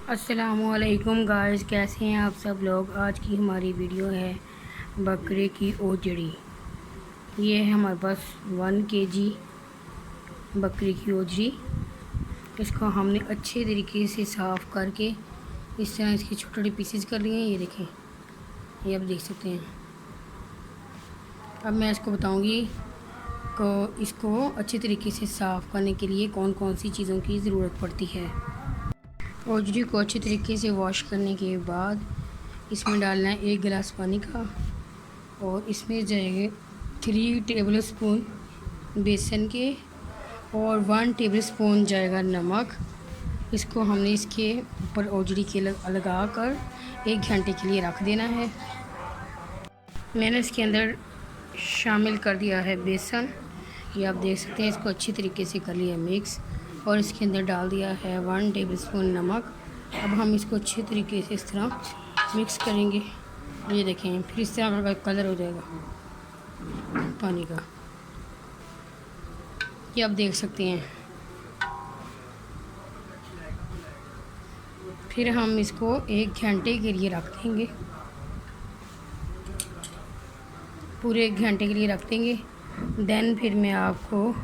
अस्सलामुअलैकुम गाइस, कैसे हैं आप सब लोग। आज की हमारी वीडियो है बकरे की ओजड़ी। ये है हमारे पास 1 केजी बकरी की ओजड़ी। इसको हमने अच्छे तरीके से साफ़ करके इस तरह इसके छोटे छोटे पीसेस कर लिए हैं। ये देखें, ये आप देख सकते हैं। अब मैं इसको बताऊंगी को इसको अच्छे तरीके से साफ़ करने के लिए कौन कौन सी चीज़ों की ज़रूरत पड़ती है। ओजड़ी को अच्छे तरीके से वॉश करने के बाद इसमें डालना है 1 गिलास पानी का, और इसमें जाएंगे 3 टेबल स्पून बेसन के और 1 टेबल स्पून जाएगा नमक। इसको हमने इसके ऊपर ओजड़ी के लगा कर 1 घंटे के लिए रख देना है। मैंने इसके अंदर शामिल कर दिया है बेसन, ये आप देख सकते हैं। इसको अच्छी तरीके से कर लिया मिक्स, और इसके अंदर डाल दिया है 1 टेबल स्पून नमक। अब हम इसको अच्छे तरीके से इस तरह मिक्स करेंगे। ये देखें, फिर इस तरह का कलर हो जाएगा पानी का, ये आप देख सकते हैं। फिर हम इसको 1 घंटे के लिए रख देंगे, पूरे 1 घंटे के लिए रख देंगे। देन फिर मैं आपको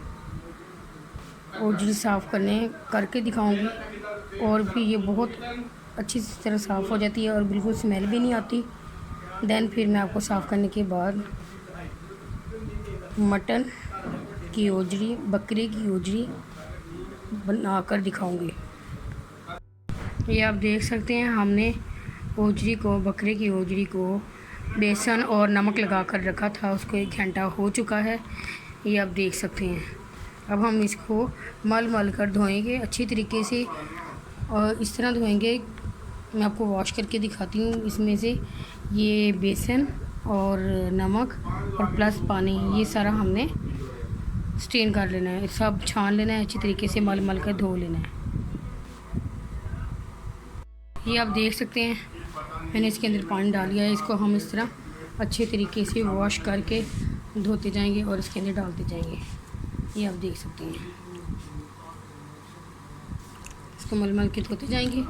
ओजड़ी साफ़ करके दिखाऊंगी, और भी ये बहुत अच्छी तरह साफ़ हो जाती है और बिल्कुल स्मेल भी नहीं आती। देन फिर मैं आपको साफ़ करने के बाद मटन की ओजड़ी, बकरे की ओजड़ी बनाकर दिखाऊंगी। ये आप देख सकते हैं, हमने ओजड़ी को, बकरे की ओजड़ी को बेसन और नमक लगा कर रखा था। उसको 1 घंटा हो चुका है, ये आप देख सकते हैं। अब हम इसको मल कर धोएंगे अच्छी तरीके से, और इस तरह धोएंगे। मैं आपको वॉश करके दिखाती हूँ। इसमें से ये बेसन और नमक और प्लस पानी, ये सारा हमने स्टेन कर लेना है, सब छान लेना है अच्छी तरीके से, मल कर धो लेना है। ये आप देख सकते हैं, मैंने इसके अंदर पानी डाल दिया है। इसको हम इस तरह अच्छे तरीके से वॉश करके धोते जाएंगे और इसके अंदर डालते जाएंगे। ये आप देख सकते हैं, इसको मल के धोते जाएंगे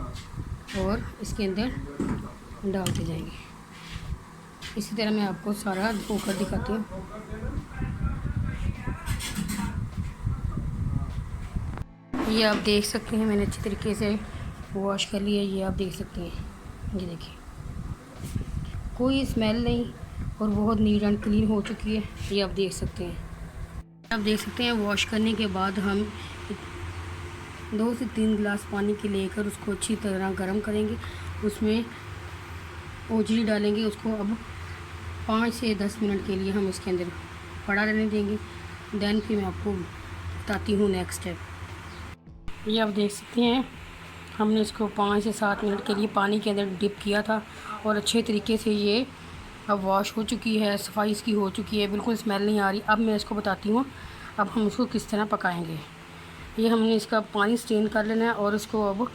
और इसके अंदर डालते जाएंगे। इसी तरह मैं आपको सारा धोकर दिखाती हूँ। ये आप देख सकते हैं, मैंने अच्छी तरीके से वॉश कर लिया। ये आप देख सकते हैं, ये देखिए, कोई स्मेल नहीं और बहुत नीट एंड क्लीन हो चुकी है। ये आप देख सकते हैं। आप देख सकते हैं, वॉश करने के बाद हम 2 से 3 गिलास पानी के लेकर उसको अच्छी तरह गर्म करेंगे। उसमें ओजड़ी डालेंगे। उसको अब 5 से 10 मिनट के लिए हम इसके अंदर पड़ा रहने देंगे। देन फिर मैं आपको बताती हूँ नेक्स्ट स्टेप। ये आप देख सकते हैं, हमने इसको 5 से 7 मिनट के लिए पानी के अंदर डिप किया था, और अच्छे तरीके से ये अब वॉश हो चुकी है, सफाई इसकी हो चुकी है, बिल्कुल स्मेल नहीं आ रही। अब मैं इसको बताती हूँ अब हम इसको किस तरह पकाएंगे। ये हमने इसका पानी स्टेन कर लेना है, और इसको अब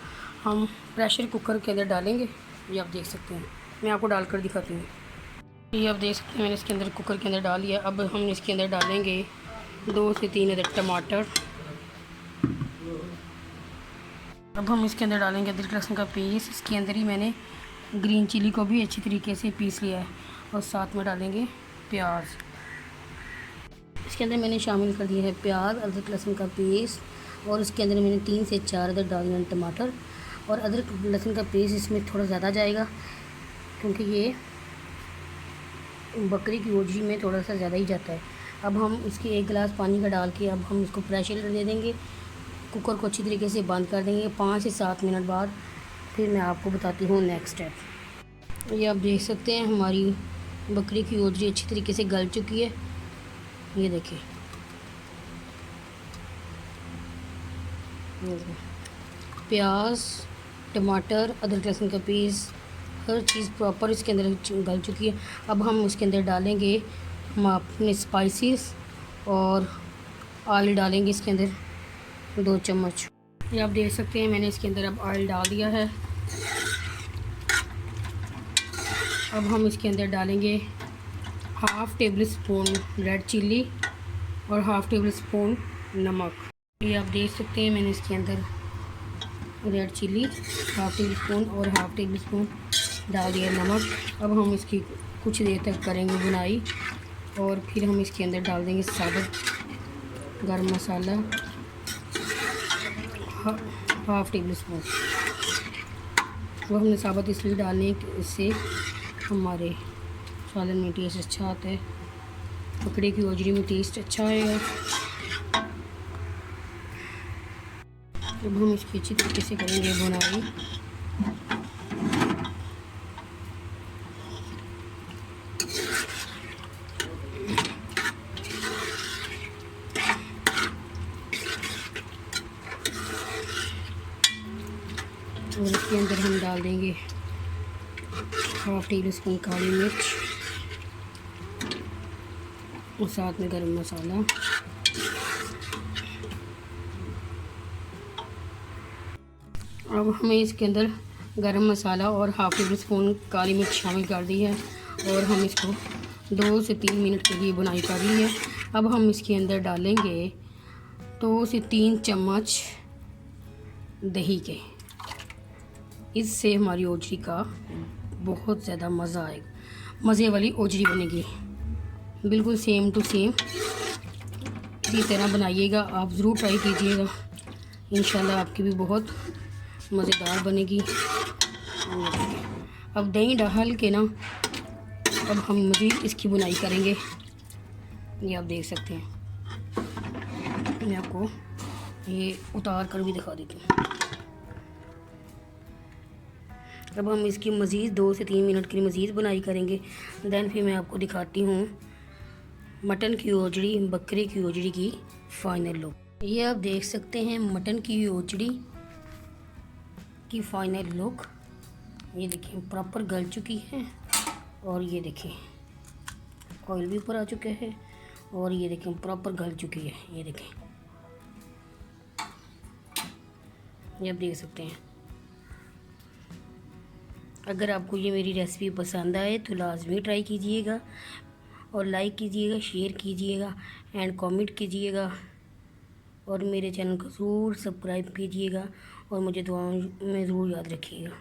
हम प्रेशर कुकर के अंदर डालेंगे। ये आप देख सकते हैं, मैं आपको डालकर दिखाती हूँ। ये आप देख सकते हैं, मैंने इसके अंदर कुकर के अंदर डाल लिया। अब हम इसके अंदर डालेंगे 2 से 3 अदर टमाटर। अब हम इसके अंदर डालेंगे अदरक लहसुन का पेस्ट। इसके अंदर ही मैंने ग्रीन चिली को भी अच्छी तरीके से पीस लिया है, और साथ में डालेंगे प्याज। इसके अंदर मैंने शामिल कर दिया है प्याज, अदरक लहसुन का पेस्ट, और इसके अंदर मैंने 3 से 4 अदर डाले हैं टमाटर। और अदरक लहसुन का पेस्ट इसमें थोड़ा ज़्यादा जाएगा, क्योंकि ये बकरी की ओजड़ी में थोड़ा सा ज़्यादा ही जाता है। अब हम इसके 1 गिलास पानी का डाल के अब हम इसको प्रेशर दे देंगे। कुकर को अच्छी तरीके से बंद कर देंगे। 5 से 7 मिनट बाद फिर मैं आपको बताती हूँ नेक्स्ट स्टेप। ये आप देख सकते हैं, हमारी बकरी की ओजड़ी अच्छी तरीके से गल चुकी है। ये देखिए, प्याज, टमाटर, अदरक लहसुन का पेस्ट, हर चीज़ प्रॉपर इसके अंदर गल चुकी है। अब हम इसके अंदर डालेंगे हम अपने स्पाइसेस, और ऑयल डालेंगे इसके अंदर 2 चम्मच। ये आप देख सकते हैं, मैंने इसके अंदर अब ऑयल डाल दिया है। अब हम इसके अंदर डालेंगे 1/2 टेबल स्पून रेड चिल्ली और 1/2 टेबल स्पून नमक। ये आप देख सकते हैं, मैंने इसके अंदर red chilli half tablespoon और हाफ टेबल स्पून डाल दिया नमक। अब हम इसकी कुछ देर तक करेंगे बुनाई और फिर हम इसके अंदर डाल देंगे साबुत गरम मसाला हाफ टेबल स्पून। वो हमने साबुत इसलिए डालने इससे हमारे सालन में टेस्ट अच्छा आता है, बकरे की ओजरी में टेस्ट अच्छा आएगा। अब हम इसकी अच्छी तरीके से करेंगे बुनाई। और इसके अंदर हम डाल देंगे हाफ टेबल स्पून काली मिर्च और साथ में गरम मसाला। अब हमें इसके अंदर गरम मसाला और हाफ टेबल स्पून काली मिर्च शामिल कर दी है और हम इसको 2 से 3 मिनट के लिए बुनाई कर ली है। अब हम इसके अंदर डालेंगे 2 से 3 चम्मच दही के। इससे हमारी ओजरी का बहुत ज़्यादा मज़ा आएगा, मज़े वाली ओजरी बनेगी। बिल्कुल सेम टू सेम इसी तरह बनाइएगा, आप ज़रूर ट्राई कीजिएगा, इंशाल्लाह आपकी भी बहुत मज़ेदार बनेगी। अब दही डाल के ना अब हम मज़ीद इसकी बुनाई करेंगे। ये आप देख सकते हैं, मैं आपको ये उतार कर भी दिखा देती हूँ। अब हम इसकी मज़ीद 2 से 3 मिनट के लिए मज़ीद बुनाई करेंगे। दैन फिर मैं आपको दिखाती हूँ मटन की ओजड़ी, बकरे की ओजड़ी की फ़ाइनल लुक। ये आप देख सकते हैं मटन की ओजड़ी की फ़ाइनल लुक। ये देखिए प्रॉपर गल चुकी है और ये देखिए ऑयल भी ऊपर आ चुका है और ये देखिए प्रॉपर गल चुकी है। ये देखें, ये आप देख सकते हैं। अगर आपको ये मेरी रेसिपी पसंद आए तो लाजमी ट्राई कीजिएगा और लाइक कीजिएगा, शेयर कीजिएगा एंड कमेंट कीजिएगा और मेरे चैनल को ज़रूर सब्सक्राइब कीजिएगा और मुझे दुआओं में ज़रूर याद रखिएगा।